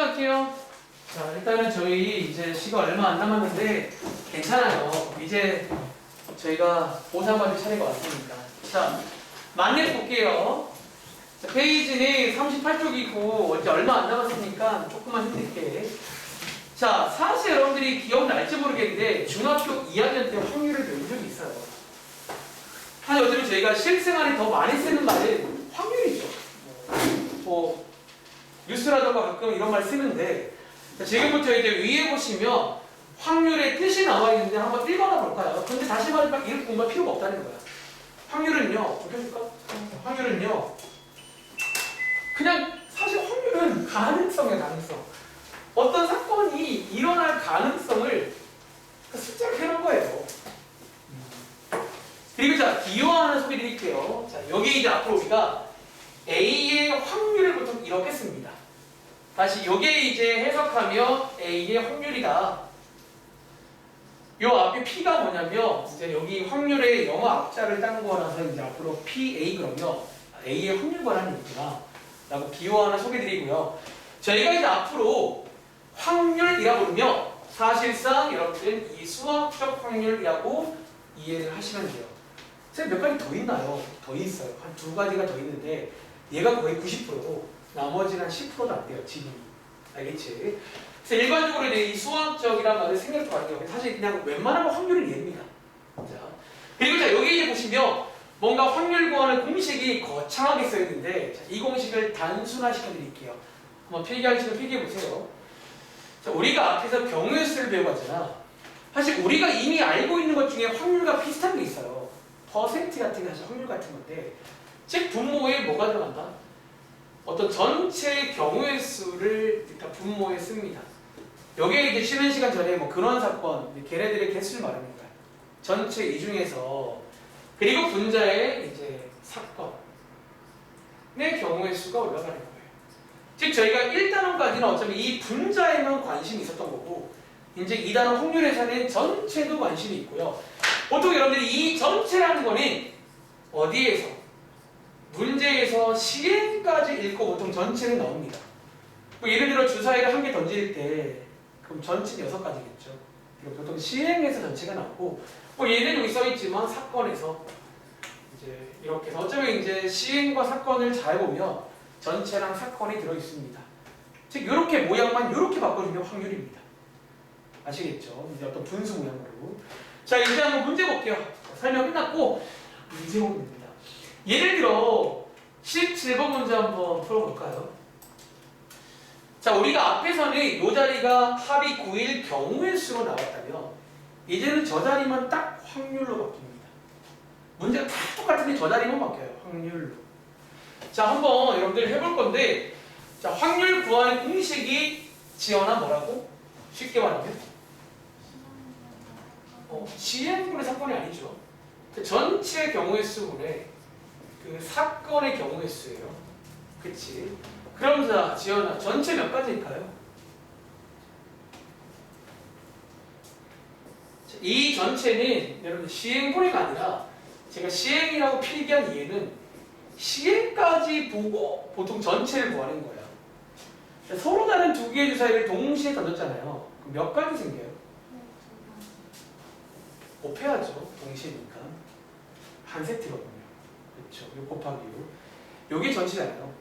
시작할게요. 자, 일단은 저희 이제 시간 얼마 안 남았는데 괜찮아요. 이제 저희가 보상받을 차례가 왔으니까. 자, 만렙 볼게요. 자, 페이지는 38쪽이고 이제 얼마 안 남았으니까 조금만 힘낼게. 자, 사실 여러분들이 기억날지 모르겠는데 중학교 2학년 때 확률을 배운 적이 있어요. 요즘은 저희가 실생활에 더 많이 쓰는 말은 확률이죠. 뉴스라던가 가끔 이런 말 쓰는데, 자, 지금부터 이제 위에 보시면 확률의 뜻이 나와 있는데 한번 읽어나 볼까요? 근데 다시 말해 이렇게 공부할 필요가 없다는 거야. 확률은요, 보여줄까? 확률은요, 그냥 사실 확률은 가능성이에요, 가능성. 어떤 사건이 일어날 가능성을 숫자로 해놓은 거예요. 그리고 자, 기호하나 소개 드릴게요. 자, 여기 이제 앞으로 우리가 A의 확률을 보통 이렇게 씁니다. 다시 요게 이제 해석하면 A의 확률이다. 요 앞에 P가 뭐냐면 이제 여기 확률의 영어 앞자를 딴 거라서 이제 앞으로 PA 그러면 A의 확률 관련이 있구나 라고 기호 하나 소개 드리고요. 저희가 이제 앞으로 확률이라 부르면 사실상 여러분들은 이 수학적 확률이라고 이해를 하시면 돼요. 몇 가지 더 있나요? 더 있어요. 한 두 가지가 더 있는데 얘가 거의 90%고 나머지는 한 10%도 안 돼요. 지금이. 알겠지? 그래서 일반적으로 이제 이 수학적이란 말을 생각도 안 해요. 사실 그냥 웬만하면 확률은 얘입니다. 자, 그리고 자 여기 이제 보시면 뭔가 확률 구하는 공식이 거창하게 써 있는데 자, 이 공식을 단순화시켜 드릴게요. 한번 필기하시면 필기해 보세요. 자, 우리가 앞에서 경우의 수를 배워봤잖아. 사실 우리가 이미 알고 있는 것 중에 확률과 비슷한 게 있어요. 퍼센트 같은 게 사실 확률 같은 건데, 즉 분모에 뭐가 들어간다? 어떤 전체 경우의 수를 일단 분모에 씁니다. 여기에 이제 쉬는 시간 전에 뭐 그런 사건, 걔네들의 개수를 말합니다. 전체 이 중에서 그리고 분자의 이제 사건의 경우의 수가 올라가는 거예요. 즉 저희가 1단원까지는 어차피 이 분자에만 관심이 있었던 거고, 이제 2단원 확률에서는 전체도 관심이 있고요. 보통 여러분들이 이 전체라는 거는 어디에서? 문제에서 시행까지 읽고 보통 전체는 나옵니다. 뭐 예를 들어 주사위를 한 개 던질 때 그럼 전체는 6가지겠죠. 그리고 보통 시행에서 전체가 나오고 뭐 얘는 여기 써있지만 사건에서 이제 이렇게 해서 어쩌면 이제 시행과 사건을 잘 보면 전체랑 사건이 들어있습니다. 즉 이렇게 모양만 이렇게 바꿔주면 확률입니다. 아시겠죠? 이제 어떤 분수 모양으로. 자, 이제 한번 문제 볼게요. 설명 끝났고 문제 보면 됩니다. 예를 들어 17번 문제 한번 풀어볼까요? 자, 우리가 앞에서는 이 자리가 합이 9일 경우의 수로 나왔다면 이제는 저 자리만 딱 확률로 바뀝니다. 문제가 다 똑같은데 저 자리만 바뀌어요. 확률로. 자, 한번 여러분들 해볼 건데, 자, 확률 구하는 공식이 지어나 뭐라고? 쉽게 말하면 시행분의 사건이 아니죠. 전체 경우의 수분의 그 사건의 경우의 수예요. 그치? 그럼 자, 지연아, 전체 몇 가지일까요? 이 전체는 여러분 시행분해가 아니라 제가 시행이라고 필기한 이유는 시행까지 보고 보통 전체를 구하는 거예요. 서로 다른 두 개의 주사위를 동시에 던졌잖아요. 그럼 몇 가지 생겨요? 곱해야죠. 동시에니까. 한 세트거든요. 그렇죠. 요 곱하기 요. 요게 전체잖아요.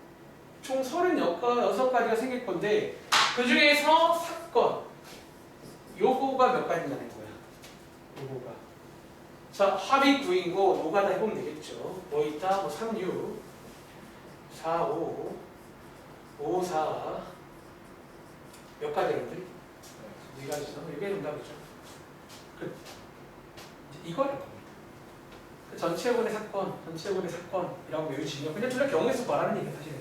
총 36가지가 생길 건데 그 중에서 사건 요거가 몇 가지냐는 거야. 요거가. 자, 합이 9이고 노가다 해보면 되겠죠. 뭐 있다? 뭐 3, 6, 4, 5, 5, 4 몇 가지 여러분들이? 네 가지죠. 이게 정답이죠. 이거를 겁니다. 전체분의 사건, 전체분의 사건이라고 외우시면 그냥 둘 다 경우의 수 말하는 얘기예요, 사실은.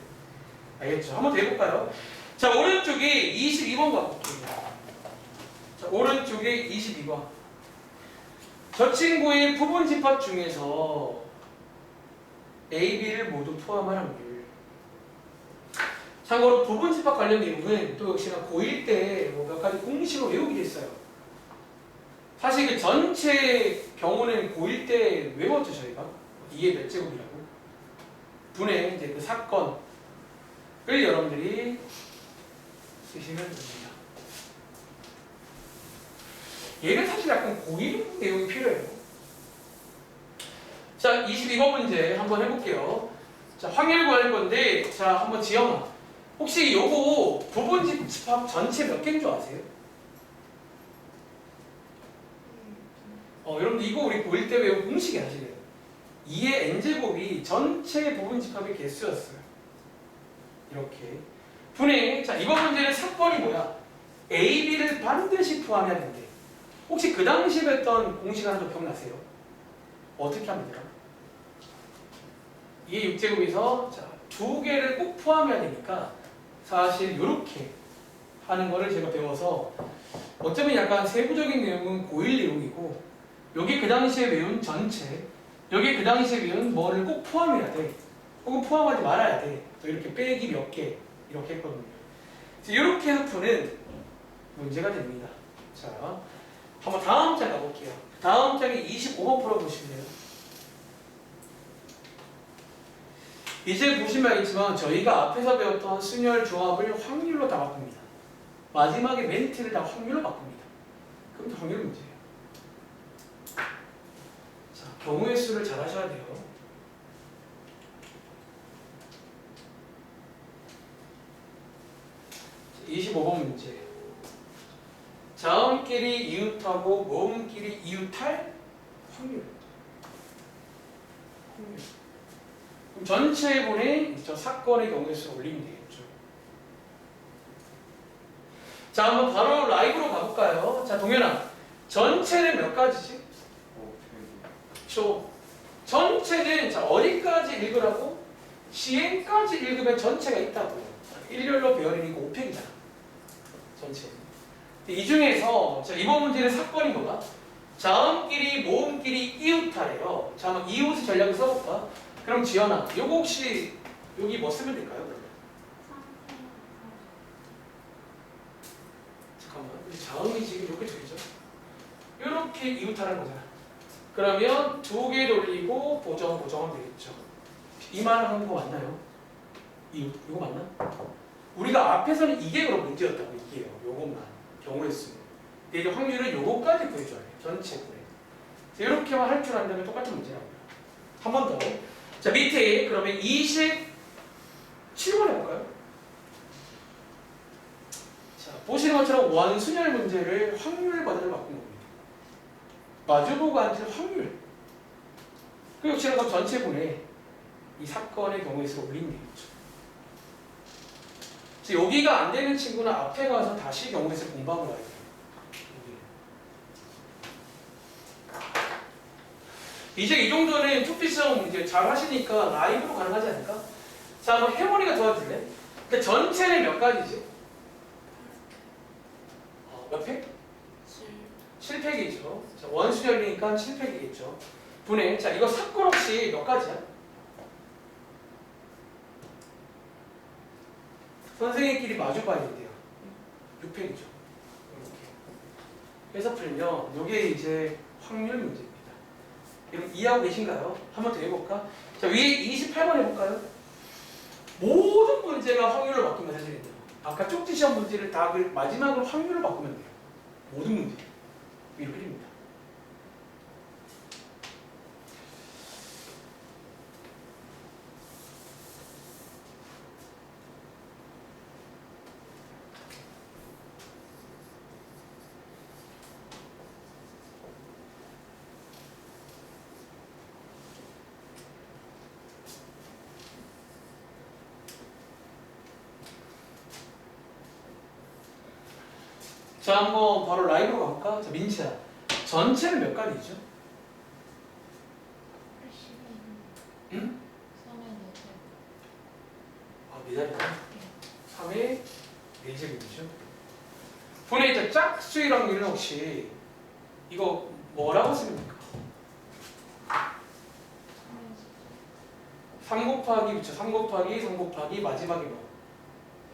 알겠죠? 한번 더 해볼까요? 자, 오른쪽에 22번 가볼게요. 자, 오른쪽에 22번. 저 친구의 부분 집합 중에서 A, B를 모두 포함한 확률. 참고로 부분 집합 관련 내용은 또 역시나 고1 때 뭐 몇 가지 공식으로 외우기도 했어요. 사실 그 전체 경우는 고1 때 외웠죠, 저희가. 2의 몇 제곱이라고. 분의 이제 그 사건을 여러분들이 쓰시면 됩니다. 얘는 사실 약간 고의력 내용이 필요해요. 자, 22번 문제 한번 해볼게요. 자, 확률 구할 건데, 자, 한번 지영아. 혹시 요거 부분 집합 전체 몇 개인 줄 아세요? 여러분들 이거 우리 고1 때 외운 공식이 아시래요. 2의 n제곱이 전체 부분 집합의 개수였어요. 이렇게. 분해. 자, 이번 문제는 사건이 뭐야? A, B를 반드시 포함해야 된대. 혹시 그 당시에 했던 공식 하나 좀 기억나세요? 어떻게 하면 돼요? 2의 6제곱에서 자, 두 개를 꼭 포함해야 되니까 사실 이렇게 하는 거를 제가 배워서 어쩌면 약간 세부적인 내용은 고1 내용이고 여기 그 당시에 외운 전체 여기 그 당시에 외운 뭐를 꼭 포함해야 돼. 혹은 포함하지 말아야 돼. 또 이렇게 빼기 몇 개 이렇게 했거든요. 이렇게 해서 푸는 문제가 됩니다. 자, 한번 다음 장 가볼게요. 다음 장에 25번 풀어보시면 이제 보시면 알겠지만 저희가 앞에서 배웠던 순열 조합을 확률로 다 바꿉니다. 마지막에 멘트를 다 확률로 바꿉니다. 그럼 확률 문제예요. 자, 경우의 수를 잘 하셔야 돼요. 25번 문제. 자음끼리 이웃하고 모음끼리 이웃할 확률. 그럼 전체 분의 저 사건의 경우의 수를 올리면 되겠죠. 자, 한번 바로 라이브로 가볼까요? 자, 동현아. 전체는 몇 가지지? 그렇죠. 전체는 자, 어디까지 읽으라고? 시행까지 읽으면 전체가 있다고요. 일렬로 배열이니까 5팩이잖아. 전체. 이 중에서 자, 이번 문제는 사건이 뭐가? 자음끼리 모음끼리 이웃하래요. 자, 한번 이웃의 전략을 써볼까? 그럼 지연아, 요거 혹시 여기 뭐 쓰면 될까요? 그러면? 잠깐만, 자음이 지금 이렇게 되죠? 이렇게 이웃하는 거잖아. 그러면 두 개 돌리고 보정하면 되겠죠. 이 말을 하는 거 맞나요? 이웃, 이거 맞나? 우리가 앞에서는 이게 그럼 문제였다고 이게요. 요것만 경우의 수. 근데 이제 확률은 요거까지 구해줘야 돼요. 전체 구해. 이렇게만 할 줄 안다면 똑같은 문제라고요. 한 번 더. 자, 밑에 그러면 27번 해볼까요? 자, 보시는 것처럼 원순열 문제를 확률 버전으로 바꾼 겁니다. 마주보고 앉을 확률. 그 역시나 그럼 전체 분에 이 사건의 경우에 서 올리면 되겠죠. 그래서 여기가 안 되는 친구는 앞에 가서 다시 경우의 수 공부하고 와야 돼요. 이제 이 정도는 투피성 이제 잘 하시니까 라이브로 가능하지 않을까? 자, 한번 혜원이가 도와줄래? 근데 전체는 몇 가지지? 몇 팩? 7팩이죠. 자, 원순열이니까 7팩이겠죠. 분해. 자, 이거 사건 혹시 몇 가지야? 선생님끼리 마주 봐야 된대요. 6팩이죠. 이렇게. 해서 풀면 이게 이제 확률 문제입니다. 여러분 이해하고 계신가요? 한 번 더 해볼까? 자, 위에 28번 해볼까요? 모든 문제가 확률로 바꾸면 사실은 돼요. 아까 쪽지 시험 문제를 다 그 마지막으로 확률로 바꾸면 돼요. 모든 문제. 이렇게 됩니다. 자, 한번 바로 라이브로 가볼까? 자, 민지야. 전체는 몇 가지죠? 응? 3의 4제곱. 아, 4자리다? 3의 4제곱이죠. 분의 이제 짝수의 확률은 혹시 이거 뭐라고 쓰면 될까? 3 곱하기, 그쵸? 3 곱하기, 3 곱하기, 마지막에 뭐?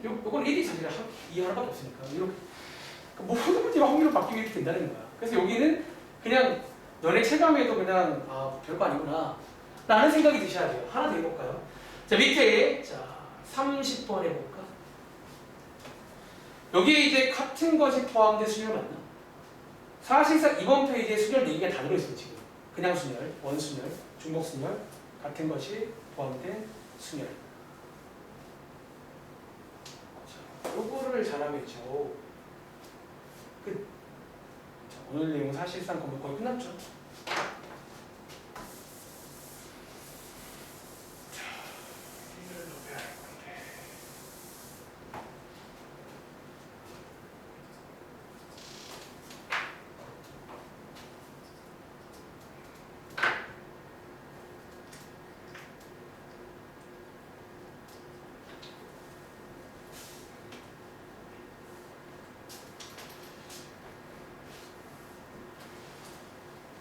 요건 1이 사실 이 하나밖에 없으니까. 이렇게. 모든 문제가 확률로 바뀌게 이렇게 된다는 거야. 그래서 여기는 그냥 너네 체감에도 그냥 별거 아니구나 라는 생각이 드셔야 돼요. 하나 더 해볼까요? 자, 밑에 자 30번 해볼까? 여기에 이제 같은 것이 포함된 순열 맞나? 사실상 이번 페이지에 순열 4개가 다 들어있어요 지금. 그냥 순열, 원순열, 중복순열 같은 것이 포함된 순열. 자, 요거를 잘하면죠. 끝. 자, 오늘 내용 사실상 거의 끝났죠.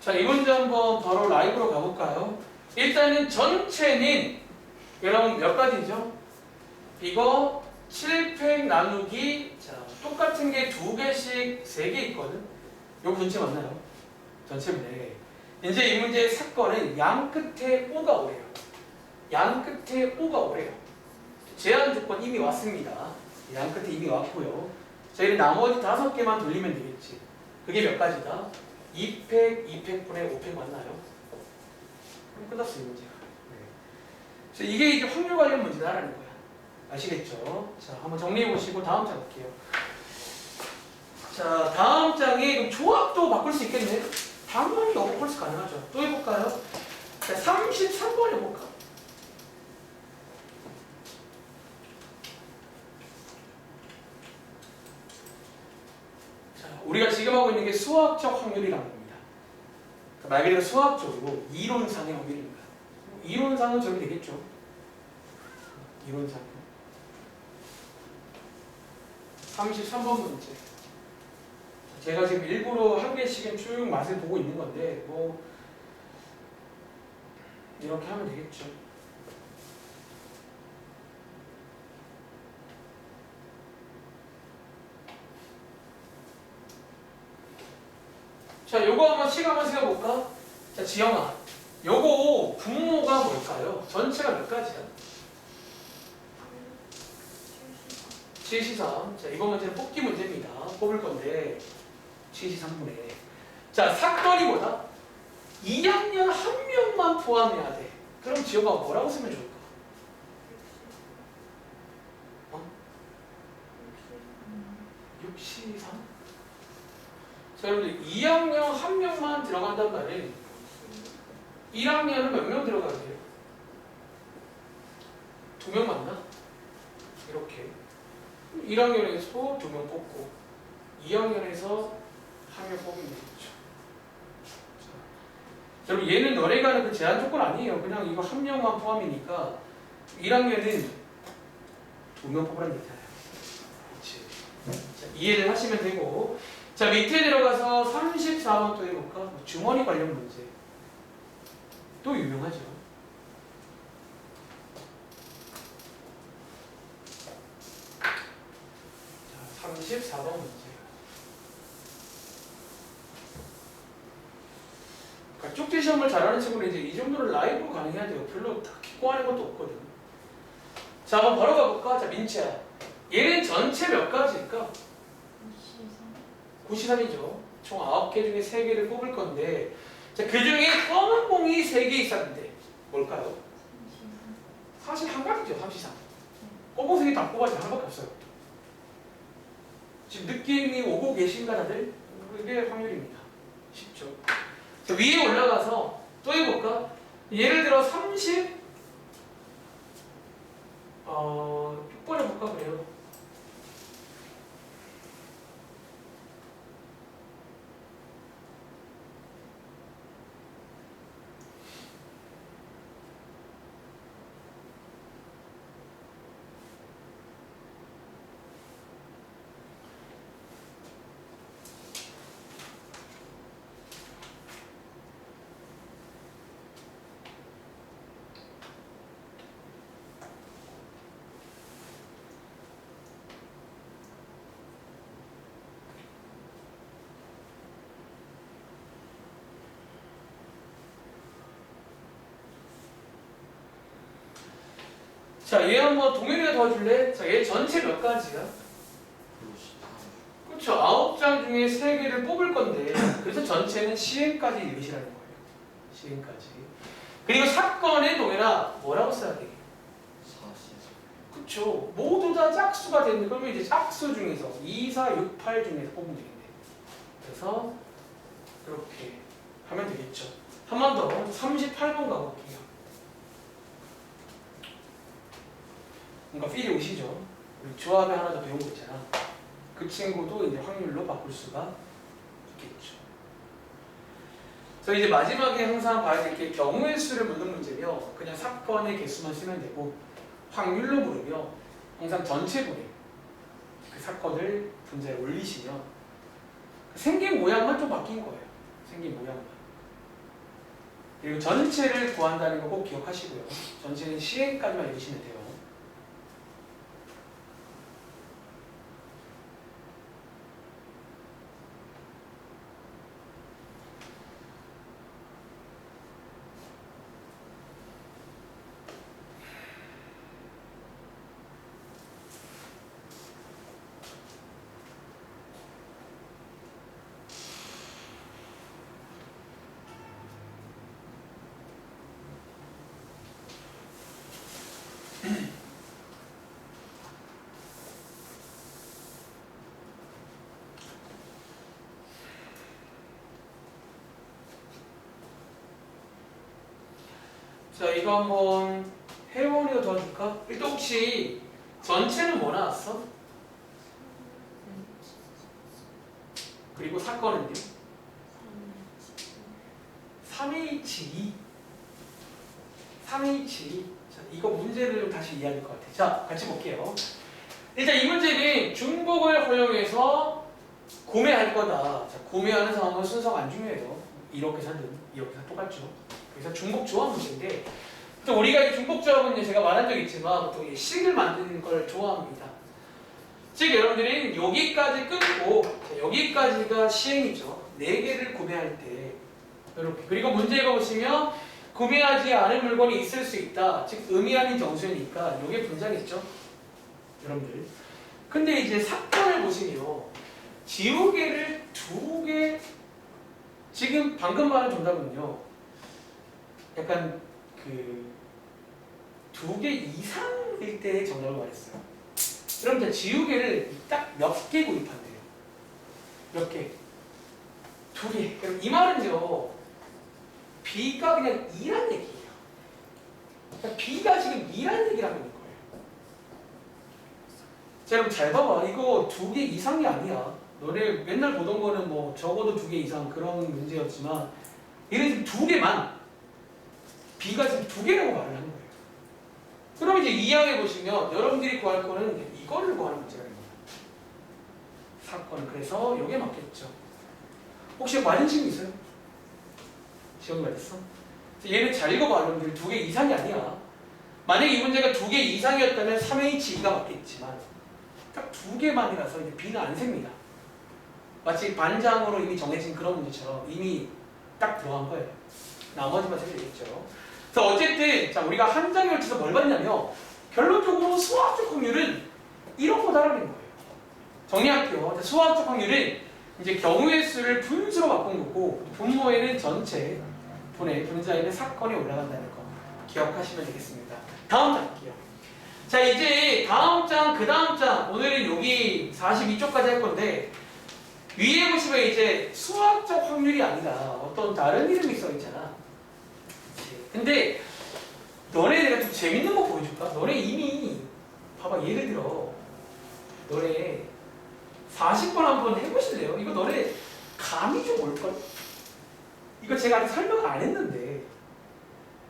자, 이 문제 한번 바로 라이브로 가볼까요? 일단은 전체는 여러분 몇 가지죠? 이거 7팩 나누기 자, 똑같은 게 2개씩 3개 있거든? 요거 전체 맞나요? 전체인데 이제 이 문제의 사건은 양 끝에 O가 오래요. 양 끝에 O가 오래요. 제한 조건 이미 왔습니다. 양 끝에 이미 왔고요. 저희는 나머지 5개만 돌리면 되겠지. 그게 몇 가지다? 2팩, 2팩분의 5팩 맞나요? 그럼 끝났어요, 이 문제가. 네. 그래서 이게 이제 확률 관련 문제다라는 거야. 아시겠죠? 자, 한번 정리해 보시고 다음 장 볼게요. 자, 다음 장에 그럼 조합도 바꿀 수 있겠네. 당연히 이거 바꿀 수 가능하죠. 또 해볼까요? 자, 33번 해볼까? 자, 우리가 지금 하고 있는 게 수학적 확률이라는 겁니다. 그러니까 말 그대로 수학적으로 이론상의 확률입니다. 이론상은 저기 되겠죠. 이론상. 33번 문제. 제가 지금 일부러 한 개씩은 쭉 맛을 보고 있는 건데 뭐 이렇게 하면 되겠죠. 자, 요거 한번 시간 한번 세워볼까? 자, 지영아, 요거 분모가 뭘까요? 전체가 몇 가지야? 7시삼. 자, 이번 문제는 뽑기 문제입니다. 뽑을 건데 7시3분에. 자, 사건이 뭐다? 2학년 한 명만 포함해야 돼. 그럼 지영아 뭐라고 쓰면 좋을까? 6시삼? 자, 여러분들 2학년 한 명만 들어간단 말이에요. 1학년은 몇 명 들어가야 돼요? 2명 맞나? 이렇게 1학년에서 2명 뽑고 2학년에서 한 명 뽑으면 되겠죠. 자, 여러분 얘는 너네가 하는 그 제한 조건 아니에요. 그냥 이거 한 명만 포함이니까 1학년은 2명 뽑으라는 얘기잖아요. 그렇지. 자, 이해를 하시면 되고, 자, 밑에 들어가서 34번 또 해볼까? 주머니 관련 문제. 또 유명하죠. 자, 34번 문제. 그러니까 쪽지 시험을 잘하는 친구는 이제 이 정도는 라이브로 가능해야 돼요. 별로 딱히 꼬하는 것도 없거든. 자, 한번 바로 가볼까? 자, 민치야. 얘는 전체 몇 가지일까? 93이죠. 총 9개 중에 3개를 뽑을 건데, 자, 그 중에 검은 공이 3개 있었는데 뭘까요? 사실 한 가지죠. 33. 검은색이 다 뽑아지 하나밖에 없어요. 지금 느낌이 오고 계신가 다들? 이게 확률입니다. 쉽죠. 자, 위에 올라가서 또 해볼까? 예를 들어 6번 해볼까 그래요. 자, 얘 한번 동현이가 도와줄래? 자, 얘 전체 몇 가지야? 5장 중에 3개를 뽑을 건데 그래서 전체는 시행까지 이으시라는 거예요. 시행까지. 그리고 사건의 동해라 뭐라고 써야 돼? 그쵸. 모두 다 짝수가 되는데 그러면 이제 짝수 중에서 2, 4, 6, 8 중에서 뽑으면 되겠네. 그래서 이렇게 하면 되겠죠. 한 번 더 38번 가볼게요. 뭔가 필이 오시죠? 우리 조합에 하나 더 배운 거 있잖아. 그 친구도 이제 확률로 바꿀 수가 있겠죠. 그래서 이제 마지막에 항상 봐야 될 게 경우의 수를 묻는 문제며 그냥 사건의 개수만 쓰면 되고 확률로 물으며 항상 전체분의 그 사건을 분자에 올리시면 생긴 모양만 좀 바뀐 거예요. 생긴 모양만. 그리고 전체를 구한다는 거 꼭 기억하시고요. 전체는 시행까지만 읽으시면 돼요. 자, 이거 한번 혜원이가 도와줄까? 일단 혹시 전체는 뭐 나왔어? 그리고 사건은요? 3H2 자, 이거 문제를 좀 다시 이해해야 될 것 같아요. 자, 같이 볼게요. 일단 이 문제는 중복을 허용해서 구매할 거다. 자, 구매하는 상황은 순서가 안 중요해도 이렇게 사든 이렇게 사든 똑같죠. 그래서 중복 조합 문제인데 또 우리가 이 중복 조합은 제가 말한 적 있지만 또 이 식을 만드는 걸 좋아합니다. 즉 여러분들은 여기까지 끊고 자, 여기까지가 시행이죠. 4개를 구매할 때 이렇게. 그리고 문제 읽어보시면 구매하지 않은 물건이 있을 수 있다. 즉 의미 아닌 정수니까 이게 분자겠죠. 여러분들. 근데 이제 사건을 보시면 지우개를 2개 지금 방금 말한 정답은요. 약간 그 2개 이상일 때의 정답을 말했어요. 그럼 이제 지우개를 딱 몇 개 구입한대요. 몇 개? 2개. 그럼 이 말은요. B가 그냥 2란 얘기예요. 그러니까 B가 지금 2란 얘기를 하고 있는 거예요. 자, 여러분 잘 봐봐. 이거 2개 이상이 아니야. 너네 맨날 보던 거는 뭐 적어도 2개 이상 그런 문제였지만 얘는 지금 2개만 B가 지금 2개라고 말을 하는 거예요. 그럼 이제 2항에 보시면 여러분들이 구할 거는 이거를 구하는 문제가 됩니다. 사건. 그래서 이게 맞겠죠. 혹시 맞은 친구 있어요? 지금 맞았어? 얘는 잘 읽어봐. 여러분들 2개 이상이 아니야. 만약에 이 문제가 2개 이상이었다면 3H2가 맞겠지만 딱 2개만이라서 이제 B는 안 셉니다. 마치 반장으로 이미 정해진 그런 문제처럼 이미 딱 들어간 거예요. 나머지만 세면 되겠죠. 그래서 어쨌든 자 우리가 한 장에 걸쳐서 뭘 봤냐면 결론적으로 수학적 확률은 이런 거다라는 거예요. 정리할게요. 수학적 확률은 이제 경우의 수를 분수로 바꾼 거고 분모에는 전체, 분자에는 사건이 올라간다는 거 기억하시면 되겠습니다. 다음 장 할게요. 자 이제 다음 장, 그 다음 장 오늘은 여기 42쪽까지 할 건데 위에 보시면 이제 수학적 확률이 아니라 어떤 다른 이름이 써 있잖아. 근데 너네 내가 좀 재밌는 거 보여줄까? 너네 이미 봐봐 예를 들어 너네 40번 한번 해보실래요? 이거 너네 감이 좀 올걸? 이거 제가 아직 설명 안 했는데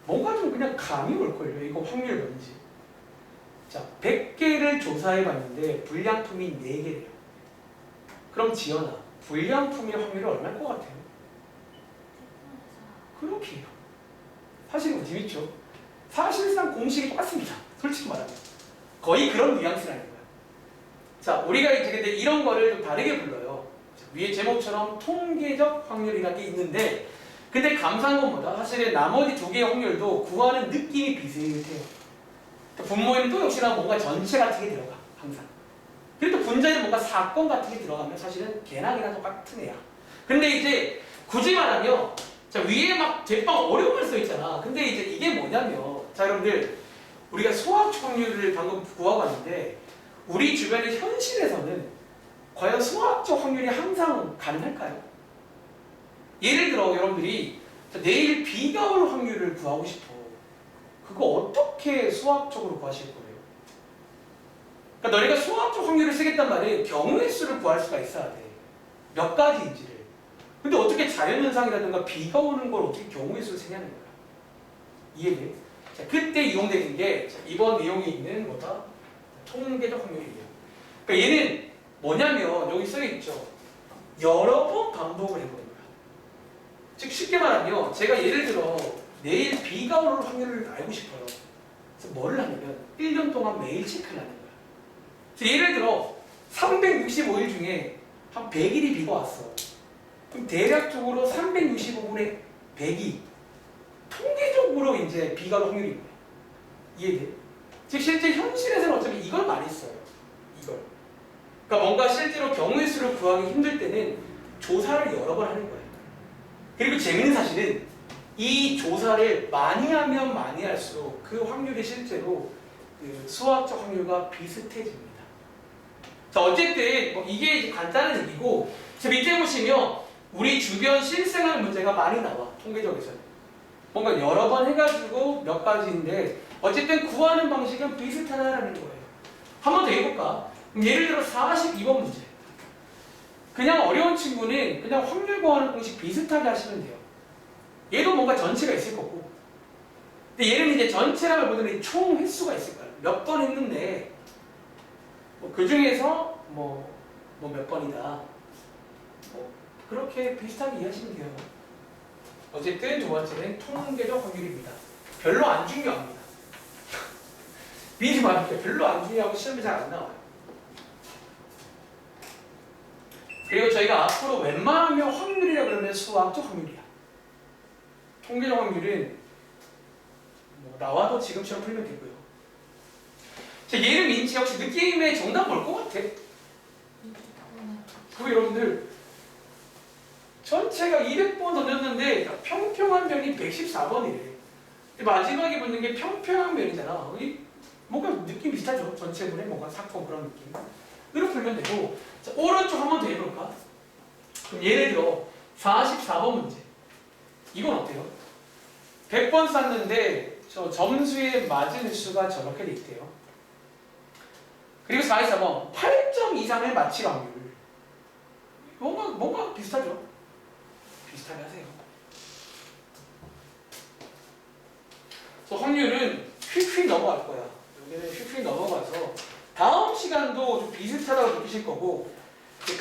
뭔가 좀 그냥 감이 올걸요. 이거 확률 뭔지. 자 100개를 조사해봤는데 불량품이 4개래요. 그럼 지연아 불량품의 확률이 얼마일 것 같아요? 그렇게 해요. 사실 이거 재밌죠? 사실상 공식이 똑같습니다. 솔직히 말하면. 거의 그런 뉘앙스라는 거야. 자, 우리가 이제 근데 이런 거를 좀 다르게 불러요. 자, 위에 제목처럼 통계적 확률이라는 게 있는데 근데 감사한 건 뭐다? 사실은 나머지 2개의 확률도 구하는 느낌이 비슷해요. 분모에는 또 역시나 뭔가 전체 같은 게 들어가. 항상. 그래도 분자에 뭔가 사건 같은 게 들어가면 사실은 걔나 똑같은 애야. 근데 이제 굳이 말하면 자 위에 막 제빵 어려운 걸 써 있잖아. 근데 이제 이게 뭐냐면 자 여러분들 우리가 소합 확률을 방금 구하고 왔는데 우리 주변의 현실에서는 과연 수학적 확률이 항상 가능할까요? 예를 들어 여러분들이 내일 비가 올 확률을 구하고 싶어. 그거 어떻게 수학적으로 구하실 거예요? 그러니까 너희가 수학적 확률을 쓰겠단 말이에요. 경우의 수를 구할 수가 있어야 돼. 몇 가지인지를. 근데 어떻게 자연현상이라든가 비가 오는 걸 어떻게 경우의 수를 세냐는 거야. 이해돼? 자, 그때 이용되는 게 이번 내용에 있는 뭐다? 통계적 확률이에요. 그러니까 얘는 뭐냐면 여기 써있죠. 여러 번 반복을 해보는 거야. 즉 쉽게 말하면 제가 예를 들어 내일 비가 올 확률을 알고 싶어요. 그래서 뭐를 하냐면 1년 동안 매일 체크를 하는 거야. 그래서 예를 들어 365일 중에 한 100일이 비가 왔어. 그럼 대략적으로 365분의 100이 통계적으로 이제 비가 올 확률인 거야. 이해돼? 즉 실제 현실에서는 어차피 이걸 많이 써요. 이걸. 그러니까 뭔가 실제로 경우의 수를 구하기 힘들 때는 조사를 여러 번 하는 거예요. 그리고 재밌는 사실은 이 조사를 많이 하면 많이 할수록 그 확률이 실제로 그 수학적 확률과 비슷해집니다. 자 어쨌든 뭐 이게 이제 간단한 얘기고 자 밑에 보시면 우리 주변 실생활 문제가 많이 나와. 통계적에서는. 뭔가 여러 번 해가지고 몇 가지인데 어쨌든 구하는 방식은 비슷하다라는 거예요. 한 번 더 해볼까? 예를 들어 42번 문제. 그냥 어려운 친구는 그냥 확률 구하는 공식 비슷하게 하시면 돼요. 얘도 뭔가 전체가 있을 거고. 근데 얘는 이제 전체라고 보더니 총 횟수가 있을 거예요. 몇 번 했는데 뭐 그 중에서 뭐 몇 번이다. 뭐 그렇게 비슷하게 이해하시면 돼요. 어쨌든 두 번째는 통계적 확률입니다. 별로 안 중요합니다. 미리 말할게요. 별로 안 중요하고 시험에 잘 안 나와요. 그리고 저희가 앞으로 웬만하면 확률이라 그러면 수학적 확률이야. 통계적 확률은 뭐 나와도 지금처럼 풀면 되고요. 자, 얘는 민치 혹시 느낌의 정답 뭘 것 같아? 그 여러분들 전체가 200번 던졌는데 평평한 면이 114번이래. 마지막에 붙는 게 평평한 면이잖아. 뭔가 느낌 비슷하죠? 전체분에 뭔가 사건 그런 느낌. 이렇게 풀면 되고 자, 오른쪽 한 번 더 해볼까? 그럼 예를 들어 44번 문제. 이건 어때요? 100번 쌌는데 저 점수에 맞은 수가 저렇게 돼 있대요. 그리고 44번 8점 이상을 맞힐 확률. 뭔가 비슷하죠? 비슷하게 하세요. 그래서 확률은 휙휙 넘어갈 거야. 여기는 휙휙 넘어가서 다음 시간도 좀 비슷하다고 느끼실 거고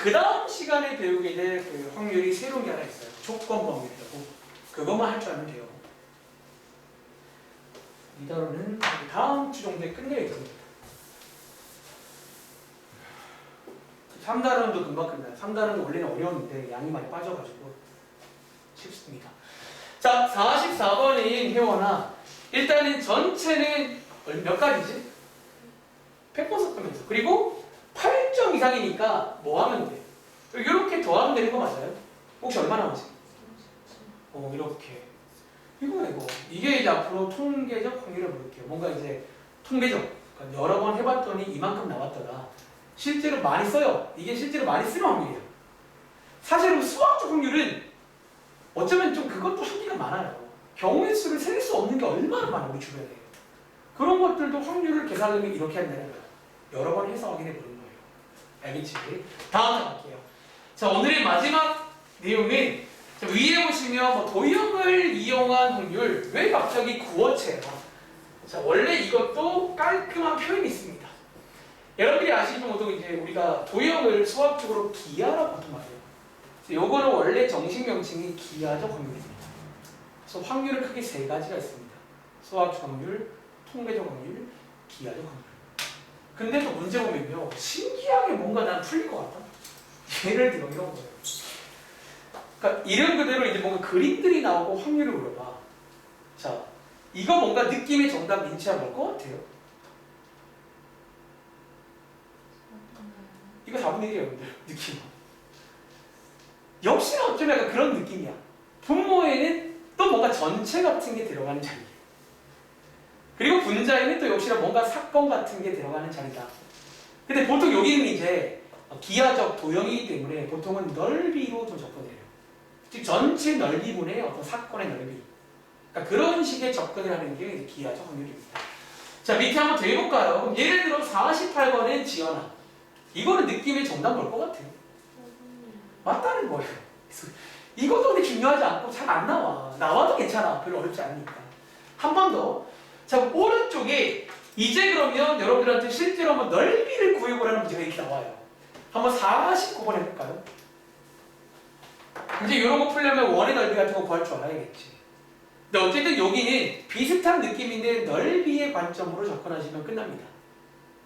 그 다음 시간에 배우게 될 그 확률이 새로운 게 하나 있어요. 조건 확률이라고. 그것만 할 줄 알면 돼요. 이 단어는 다음 주 정도에 끝낼 예정입니다. 3단원도 금방 끝나요. 3단원도 원래는 어려웠는데 양이 많이 빠져가지고 쉽습니다. 자, 44번인 혜원아. 일단은 전체는 몇 가지지? 100번 섞으면서. 그리고 8점 이상이니까 뭐 하면 돼? 이렇게 더하면 되는 거 맞아요? 혹시 얼마 나오지? 이렇게. 이거. 이게 이제 앞으로 통계적 확률을 볼게요. 뭔가 이제 통계적. 그러니까 여러 번 해봤더니 이만큼 나왔더라. 실제로 많이 써요. 이게 실제로 많이 쓰는 확률이에요. 사실은 수학적 확률은 어쩌면 좀 그것도 한계가 많아요. 경우의 수를 셀 수 없는 게 얼마나 많아 우리 주변에. 그런 것들도 확률을 계산하면 이렇게 한다는 거야. 여러 번 해서 확인해 보는 거예요. 알겠지? 다음 장 갈게요. 자, 오늘의 마지막 내용은 자, 위에 보시면 뭐 도형을 이용한 확률. 왜 갑자기 구어체야? 자, 원래 이것도 깔끔한 표현이 있습니다. 여러분들이 아시는 것도 이제 우리가 도형을 수학적으로 기하라고 보통 말해요. 요거는 원래 정식 명칭이 기하적 확률입니다. 그래서 확률은 크게 세 가지가 있습니다. 수학적 확률, 통계적 확률, 기하적 확률. 근데 또 문제 보면요. 신기하게 뭔가 난 풀릴 것 같다. 예를 들어 이런 거예요. 그러니까 이름 그대로 이제 뭔가 그림들이 나오고 확률을 물어봐. 자, 이거 뭔가 느낌의 정답 민치야 뭘 것 같아요? 이거 4분의 1이에요, 여러분들. 느낌. 역시나 어쩜 약간 그런 느낌이야. 분모에는 또 뭔가 전체 같은 게 들어가는 자리. 그리고 분자에는 또 역시나 뭔가 사건 같은 게 들어가는 자리다. 근데 보통 여기는 이제 기하적 도형이기 때문에 보통은 넓이로 좀 접근해요. 즉 전체 넓이분의 어떤 사건의 넓이. 그러니까 그런 식의 접근을 하는 게 이제 기하적 확률입니다. 자, 밑에 한번 더 해볼까요? 그럼 예를 들어 48번은 지연아. 이거는 느낌의 정답 뭘 것 같아요? 맞다는 거예요. 이것도 근데 중요하지 않고 잘 안 나와. 나와도 괜찮아. 별로 어렵지 않으니까. 한 번 더. 자, 오른쪽에 이제 그러면 여러분들한테 실제로 한번 넓이를 구해보라는 문제가 이렇게 나와요. 한번 49번 해볼까요? 이제 이런 거 풀려면 원의 넓이 같은 거 구할 줄 알아야겠지. 근데 어쨌든 여기는 비슷한 느낌인데 넓이의 관점으로 접근하시면 끝납니다.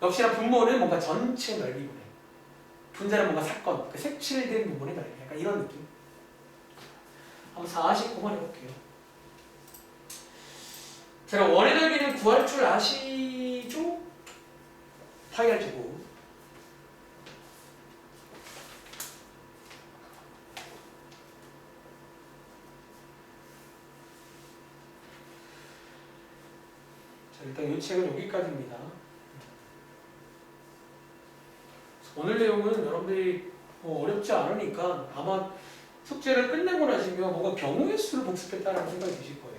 역시나 분모는 뭔가 전체 넓이분해. 분자는 뭔가 사건, 그 색칠된 부분의 넓이. 약간 이런 느낌. 한번 49번 해볼게요. 자, 원의 넓이는 구할 줄 아시죠? 파이 r 제곱. 자, 일단 이 책은 여기까지입니다. 오늘 내용은 여러분들이 어렵지 않으니까 아마 숙제를 끝내고 나시면 뭔가 경우의 수를 복습했다는 생각이 드실 거예요.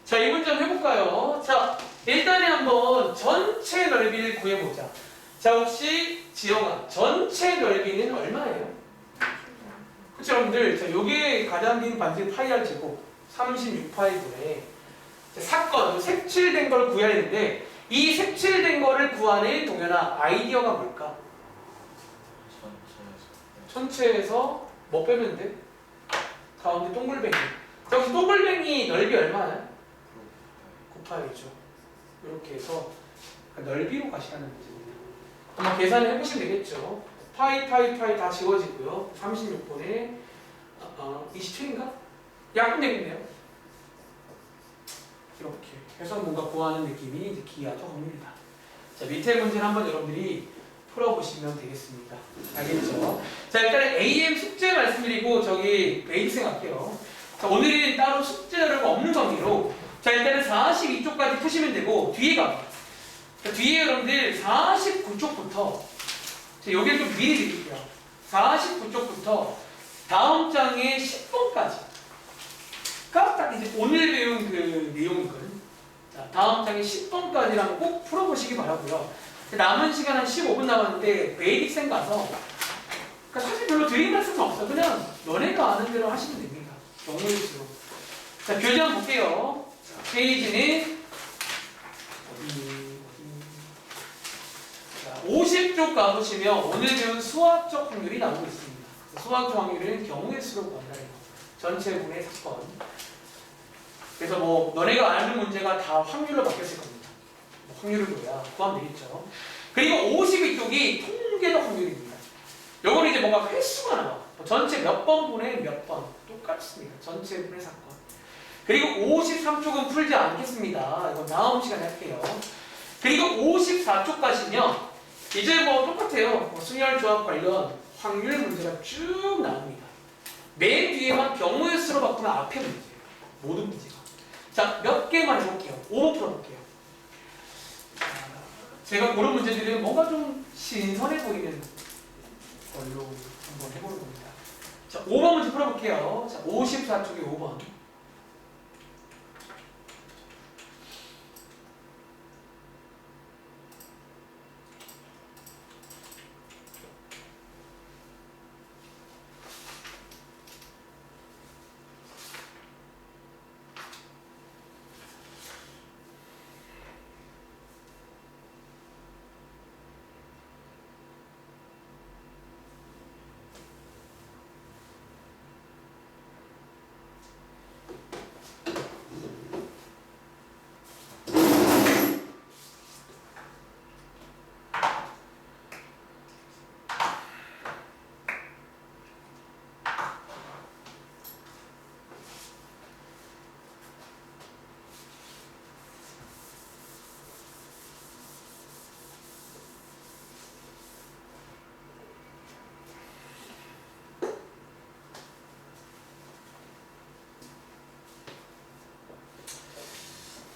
자, 이 문제 한번 해볼까요? 자, 일단에 한번 전체 넓이를 구해보자. 자, 혹시 지영아, 전체 넓이는 얼마예요? 그쵸, 여러분들? 자, 요게 가장 긴 반지 파이 r 제곱 36파이분의 사건, 색칠된 걸 구해야 되는데 이 색칠된 거를 구하는 동현아 아이디어가 뭘까? 전체에서 뭐 빼면 돼? 가운데 동글뱅이. 자, 혹시 동글뱅이 넓이 얼마야? 9파이죠. 이렇게 해서 넓이로 가시라는 문제입니다. 한번 계산을 해보시면 되겠죠. 파이 다 지워지고요. 36분의 27인가? 약분 되겠네요. 이렇게 해서 뭔가 구하는 느낌이 이제 기하적 확률이다. 자, 밑에 문제는 한번 여러분들이 풀어보시면 되겠습니다. 알겠죠? 자, 일단 AM 숙제 말씀드리고 저기 메이드생 할게요. 자, 오늘은 따로 숙제를 없는 관계로 자, 일단은 42쪽까지 푸시면 되고 뒤에 가. 자, 뒤에 여러분들 49쪽부터 자, 여기를 좀 미리 드릴게요. 49쪽부터 다음 장의 10번까지 딱 이제 오늘 배운 그 내용이거든. 자, 다음 장의 10번까지랑 꼭 풀어보시기 바라고요. 남은 시간 한 15분 남았는데 베이직생 가서 그러니까 사실 별로 드릴 말씀은 없어. 그냥 너네가 아는 대로 하시면 됩니다. 경우의 수로. 자, 교재 한번 볼게요. 자, 페이지는 자, 50쪽 가보시면 오늘 배운 수학적 확률이 나오고 있습니다. 수학적 확률은 경우의 수로 구한다는 거. 전체 분의 사건. 그래서 뭐 너네가 아는 문제가 다 확률로 바뀌었을 겁니다. 뭐 확률을 뭐야 구하면 되겠죠. 그리고 52쪽이 통계적 확률입니다. 요거는 이제 뭔가 횟수가 나와. 뭐 전체 몇 번 분의 몇 번 똑같습니다. 전체 분의 사건. 그리고 53쪽은 풀지 않겠습니다. 이건 다음 시간에 할게요. 그리고 54쪽까지는요. 이제 뭐 똑같아요. 뭐 순열조합 관련 확률 문제가 쭉 나옵니다. 맨 뒤에만 경우의 수로 바꾸면 앞에 문제예요. 모든 문제가. 자, 몇 개만 해볼게요. 5번 풀어볼게요. 제가 고른 문제들은 뭔가 좀 신선해 보이는 걸로 한번 해보는 겁니다. 자, 5번 문제 풀어볼게요. 자, 54쪽에 5번.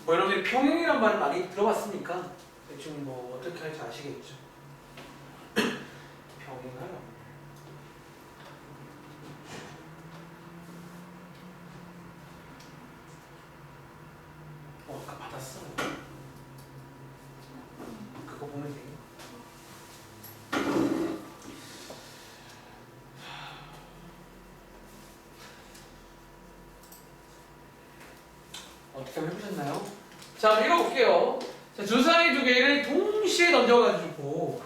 뭐 여러분들이 평행이란 말을 많이 들어봤으니까 대충 뭐 어떻게 할지 아시겠죠. 평행하라. 아까 받았어. 그거 보면 돼. 어떻게 한번 해보셨나요? 자, 읽어볼게요. 자, 주사위 두 개를 동시에 던져가지고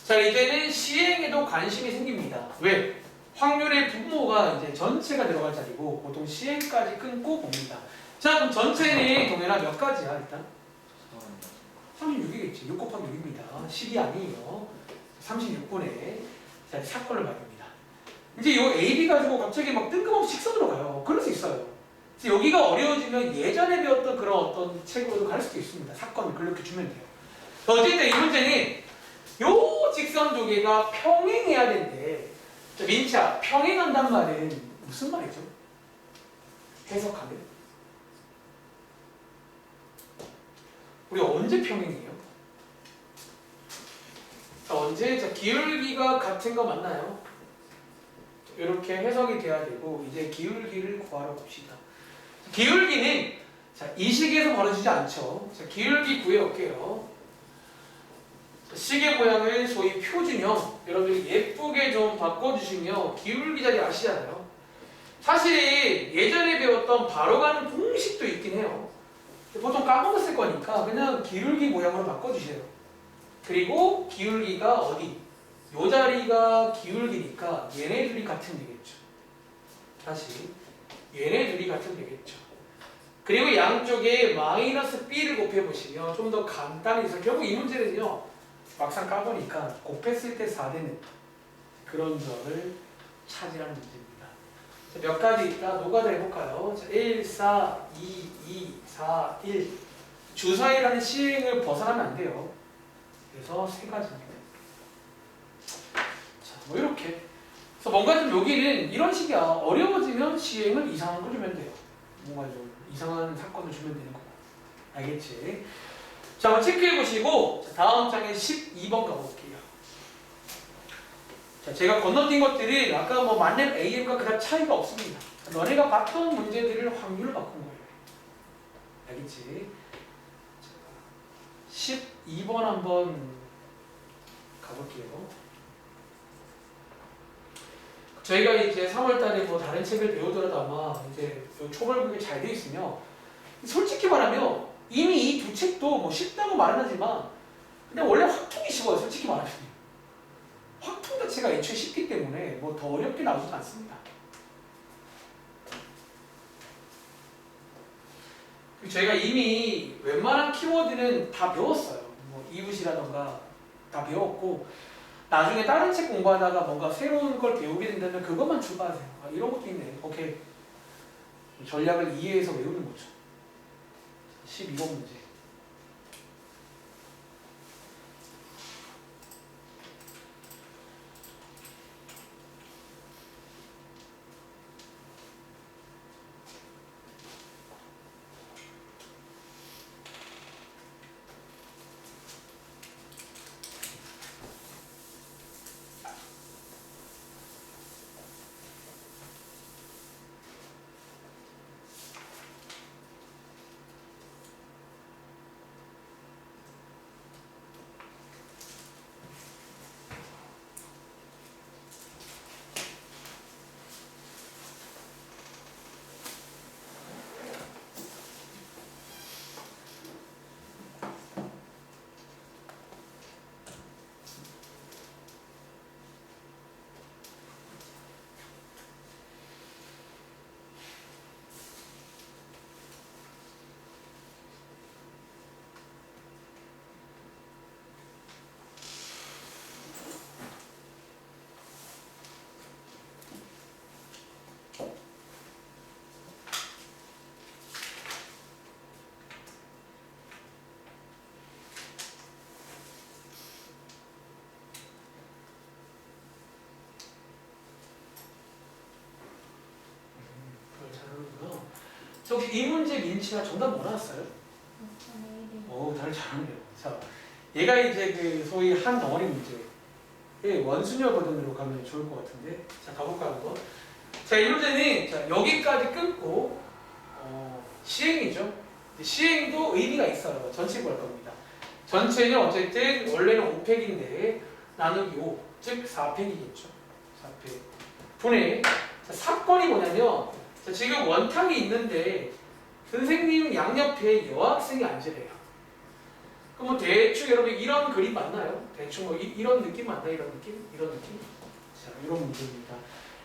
자, 이제는 시행에도 관심이 생깁니다. 왜? 확률의 분모가 이제 전체가 들어갈 자리고 보통 시행까지 끊고 봅니다. 자, 그럼 전체는 동현아 몇 가지야 일단? 36이겠지. 6 곱하기 6입니다. 10이 아니에요. 36분의 자, 사건을 말합니다. 이제 이 AB 가지고 갑자기 막 뜬금없이 식선으로 가요. 그럴 수 있어요. 그래서 여기가 어려워지면 예전에 배웠던 그런 어떤 책으로도 갈 수도 있습니다. 사건을 그렇게 주면 돼요. 어쨌든 이 문제는 요 직선 두 개가 평행해야 되는데 민차, 평행한단 말은 무슨 말이죠? 해석하면 우리 언제 평행해요? 언제? 자, 기울기가 같은 거 맞나요? 이렇게 해석이 돼야 되고 이제 기울기를 구하러 봅시다. 기울기는 자, 이 식에서 벌어지지 않죠. 자, 기울기 구해올게요. 시계 모양을 소위 표준형 여러분들이 예쁘게 좀 바꿔주시면 기울기 자리 아시잖아요. 사실 예전에 배웠던 바로 가는 공식도 있긴 해요. 보통 까먹었을 거니까 그냥 기울기 모양으로 바꿔주세요. 그리고 기울기가 어디? 요 자리가 기울기니까 얘네 둘이 같으면 되겠죠. 다시 얘네 둘이 같으면 되겠죠. 그리고 양쪽에 마이너스 b를 곱해보시면 좀 더 간단히 해서 결국 이 문제는요 막상 까보니까 곱했을 때 4되는 그런 점을 찾으라는 문제입니다. 자, 몇 가지 있다 노가다 해볼까요? 자, 1, 4, 2, 2, 4, 1 주사위라는 시행을 벗어나면 안 돼요. 그래서 세 가지입니다. 자, 뭐 이렇게 그래서 뭔가 좀 여기는 이런 식이야. 어려워지면 시행을 이상한 걸 주면 돼요. 뭔가 좀 이상한 사건을 주면 되는 거야. 알겠지? 자, 한번 체크해보시고 자, 다음 장에 12번 가볼게요. 자, 제가 건너뛴 것들이 아까 뭐 만렙 AM과 그다음 차이가 없습니다. 너네가 봤던 문제들을 확률로 바꾼 거예요. 알겠지? 자, 12번 한번 가볼게요. 저희가 이제 3월달에 뭐 다른 책을 배우더라도 아마 이제 초벌국이 잘 돼 있으면 솔직히 말하면 이미 이 두 책도 뭐 쉽다고 말은 하지만 근데 원래 확통이 쉬워요. 솔직히 말하면 확통 자체가 애초에 쉽기 때문에 뭐 더 어렵게 나오지도 않습니다. 저희가 이미 웬만한 키워드는 다 배웠어요. 뭐 이웃이라던가 다 배웠고 나중에 다른 책 공부하다가 뭔가 새로운 걸 배우게 된다면 그것만 출발하세요. 아, 이런 것도 있네. 오케이. 전략을 이해해서 외우는 거죠. 12번 문제. 혹시 이 문제 민치가 정답 뭐 나왔어요? 다들 잘하네요. 자, 얘가 이제 그 소위 한 덩어리 문제. 원순열 버전으로 가면 좋을 것 같은데. 자, 가볼까요, 한번? 자, 이 문제는 자, 여기까지 끊고 시행이죠. 시행도 의미가 있어요. 전체 구할 겁니다. 전체는 어쨌든 원래는 5팩인데 나누기 5, 즉 4팩이겠죠. 4팩. 분의 자, 사건이 뭐냐면 자, 지금 원탕이 있는데 선생님 양옆에 여학생이 앉으래요. 그럼 뭐 대충 여러분 이런 그림 맞나요? 대충 뭐 이런 느낌 맞나요? 이런 느낌? 이런 느낌? 자, 이런 문제입니다.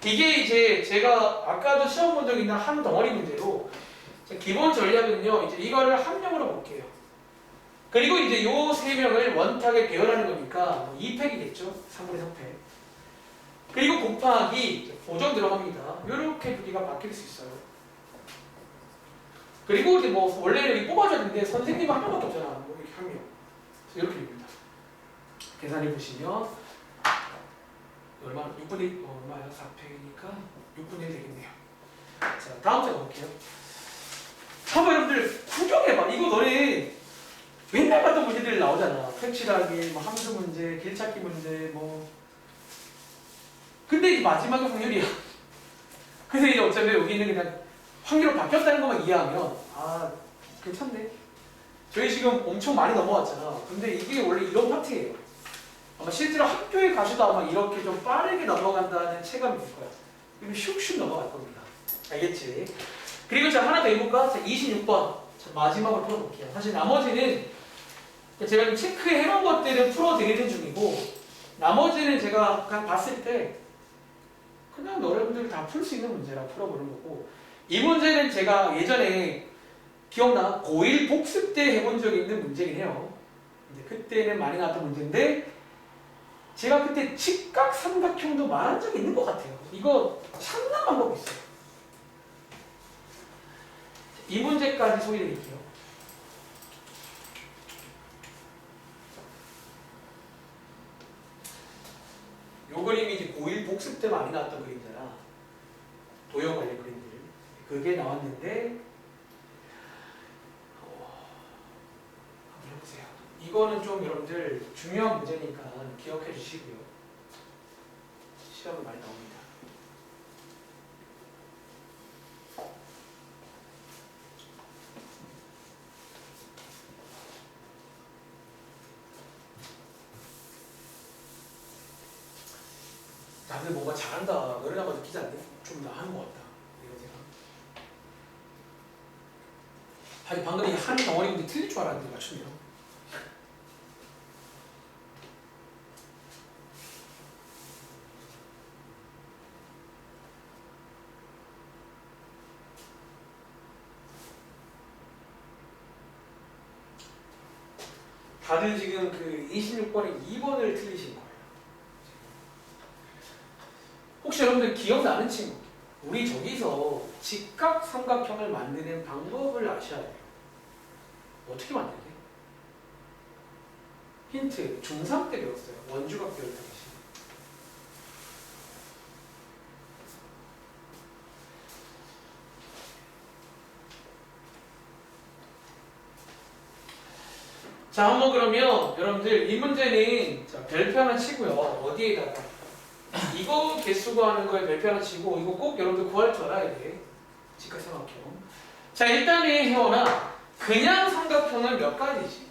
이게 이제 제가 아까도 시험 본 적 있는 한 덩어리 문제로 자, 기본 전략은요. 이제 이거를 함량으로 볼게요. 그리고 이제 요 세 명을 원탁에 배열하는 거니까 뭐 2팩이겠죠? 3분의 3팩. 그리고 곱하기 보정 들어갑니다. 이렇게 두 개가 바뀔 수 있어요. 그리고 이제 뭐 원래는 여기 뽑아줘야 되는데 선생님 한 명밖에 없잖아. 뭐 이렇게 한 명. 이렇게 됩니다. 계산해 보시면 얼마? 6분의 얼마야? 4팩이니까 6분의 1 되겠네요. 자, 다음 장 볼게요. 한번 여러분들 구경해봐. 이거 너네 맨날 봤던 문제들 나오잖아. 색칠하기, 뭐 함수 문제, 길찾기 문제, 뭐. 근데 이제 마지막에 확률이야. 그래서 이제 어차피 여기는 그냥 확률로 바뀌었다는 것만 이해하면 아 괜찮네. 저희 지금 엄청 많이 넘어왔잖아. 근데 이게 원래 이런 파트예요. 아마 실제로 학교에 가셔도 아마 이렇게 좀 빠르게 넘어간다는 체감이 들 거야. 이거 슉슉 넘어갈 겁니다. 알겠지? 그리고 자 하나 더 해볼까? 자 26번 자, 마지막으로 풀어볼게요. 사실 나머지는 제가 좀 체크해 놓은 것들은 풀어드리는 중이고 나머지는 제가 그냥 봤을 때 그냥 여러분들 다 풀 수 있는 문제라 풀어보는 거고 이 문제는 제가 예전에 기억나? 고1 복습 때 해본 적이 있는 문제긴 해요. 근데 그때는 많이 나왔던 문제인데 제가 그때 직각 삼각형도 말한 적이 있는 것 같아요. 이거 찾는 방법이 있어요. 이 문제까지 소개드릴게요. 요 그림이 이제 고1 복습 때 많이 나왔던 그림이잖아. 도형 관련 그림들. 그게 나왔는데 한번 해보세요. 이거는 좀 여러분들 중요한 문제니까 기억해 주시고요. 시험에 많이 나옵니다. 다들 뭔가 잘한다. 너네나마 느끼지 않니? 좀 나하는 것 같다. 이런 생각. 아니 방금 이 한 덩어리인데 틀릴 줄 알았는데 맞추네요. 다들 지금 그 26번에 2번을 틀리신 거예요. 혹시 여러분들 기억나는 친구? 우리 저기서 직각 삼각형을 만드는 방법을 아셔야 돼요. 어떻게 만들게? 힌트, 중3 때 배웠어요. 원주각 배울 당시. 자, 한번 그러면 여러분들 이 문제는 자, 별표 하나 치고요. 어디에다가 이거 개수 구하는 거에 별표 하나 치고 이거 꼭 여러분들 구할 줄 알아야 돼. 직각삼각형. 자, 일단은 혜원아 그냥 삼각형은 몇 가지지?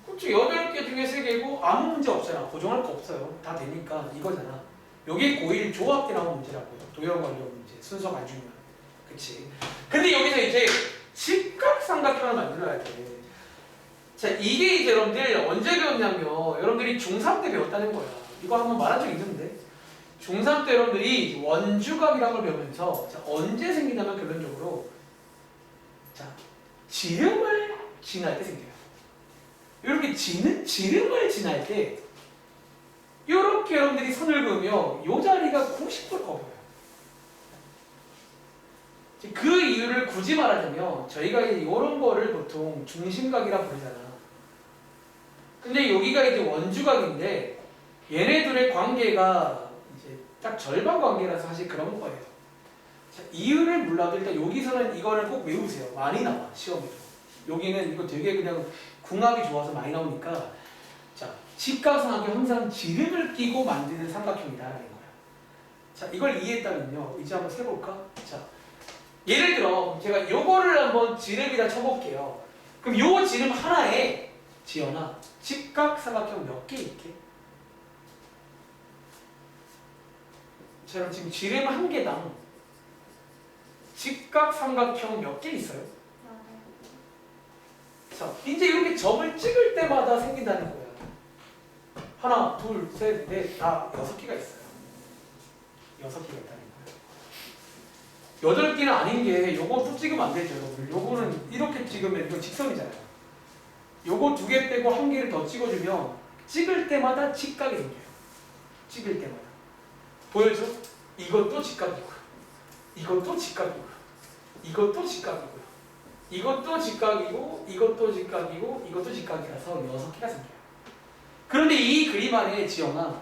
그렇죠. 8개 중에 3개고 아무 문제 없잖아. 고정할 거 없어요. 다 되니까 이거잖아. 요게 고1 조합 때 나온 문제라고요. 도형 관련 문제. 순서가 안 중요한. 그치? 근데 여기서 이제 직각삼각형을 만들어야 돼. 자, 이게 이제 여러분들 언제 배웠냐면 여러분들이 중3 때 배웠다는 거야. 이거 한번 말한 적 있는데 중3 때 여러분들이 원주각이라는 걸 배우면서 자, 언제 생기냐면 결론적으로 자, 지름을 지날 때 생겨요. 이렇게 지름을 지날 때 이렇게 여러분들이 선을 그으면 이 자리가 90도가 보여요. 그 이유를 굳이 말하자면 저희가 이런 거를 보통 중심각이라 부르잖아. 근데 여기가 이제 원주각인데 얘네들의 관계가 이제 딱 절반 관계라서 사실 그런 거예요. 자, 이유를 몰라도 일단 여기서는 이거를 꼭 외우세요. 많이 나와 시험에도. 여기는 이거 되게 그냥 궁합이 좋아서 많이 나오니까 자, 직각삼각형 항상 지름을 끼고 만드는 삼각형이다라는 거야. 자, 이걸 이해했다면요. 이제 한번 세볼까? 자, 예를 들어 제가 요거를 한번 지름이라 쳐볼게요. 그럼 요 지름 하나에 지연아 직각삼각형 몇 개 있게? 저는 지금 지름 한 개당 직각삼각형 몇 개 있어요? 자, 이제 이렇게 점을 찍을 때마다 생긴다는 거야. 하나, 둘, 셋, 넷, 다 6개가 있어요. 6개가 있다는 거예요. 8개는 아닌 게 요거 또 찍으면 안 되죠, 여러분. 요거는 이렇게 찍으면 이건 직선이잖아요. 요거 2개 빼고 1개를 더 찍어주면 찍을 때마다 직각이 생겨요. 찍을 때마다. 보여줘? 이것도 직각이고요. 이것도 직각이고요. 이것도 직각이고요. 이것도 직각이고 이것도 직각이고 이것도 직각이라서 6개가 생겨요. 그런데 이 그림 안에 지영아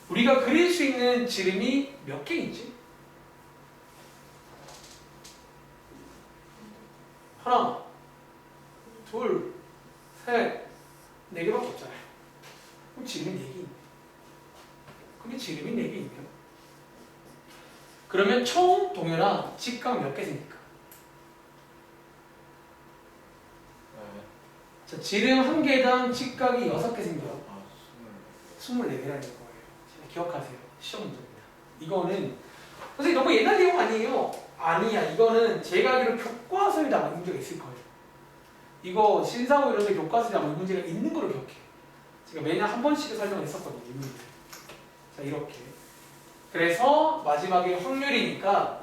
우리가 그릴 수 있는 지름이 몇 개 있지? 하나, 둘, 셋, 4개밖에 없잖아요. 그럼 지름이 4개 있네. 근데 지름이 4개 있네요. 그러면 총 동현아 직각 몇 개 생길까? 자, 지름 한 개당 직각이 6개 생겨요. 24개라는 거예요. 기억하세요. 시험 문제입니다. 이거는 선생님 너무 옛날 내용 아니에요? 아니야. 이거는 제가 알기로 교과서에 나온 문제가 있을 거예요. 이거 신사고 이런 데 교과서에 나온 문제가 있는 걸로 기억해. 제가 매년 한 번씩 설명을 했었거든요. 이 문제. 자, 이렇게. 그래서 마지막에 확률이니까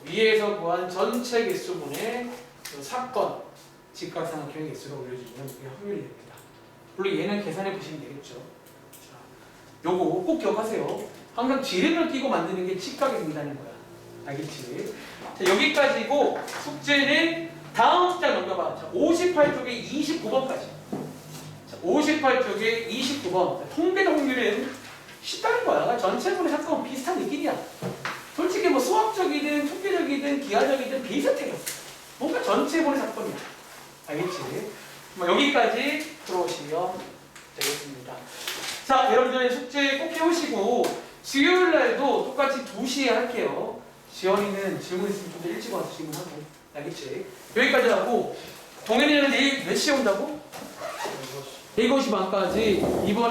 위에서 구한 전체 개수분의 사건 직각삼각형의 개수를 올려주면 이게 확률이 됩니다. 물론 얘는 계산해 보시면 되겠죠. 자, 요거 꼭 기억하세요. 항상 지름을 끼고 만드는 게 직각이 된다는 거야. 알겠지? 자, 여기까지고 숙제는 다음 숫자 넘겨봐. 자, 58쪽에 29번까지. 자, 58쪽에 29번. 자, 통계적 확률은 쉽다는 거야. 전체분의 사건은 비슷한 느낌이야. 솔직히 뭐 수학적이든 통계적이든 기하적이든 비슷해요. 뭔가 전체분의 사건이야. 알겠지? 뭐 여기까지 들어오시면 되겠습니다. 자, 여러분들 숙제 꼭 해오시고 수요일 날도 똑같이 2시에 할게요. 지연이는 질문 있으면 좀 더 일찍 와서 질문하고. 알겠지? 여기까지 하고 동현이는 내일 몇 시에 온다고? 7시 반까지 이번에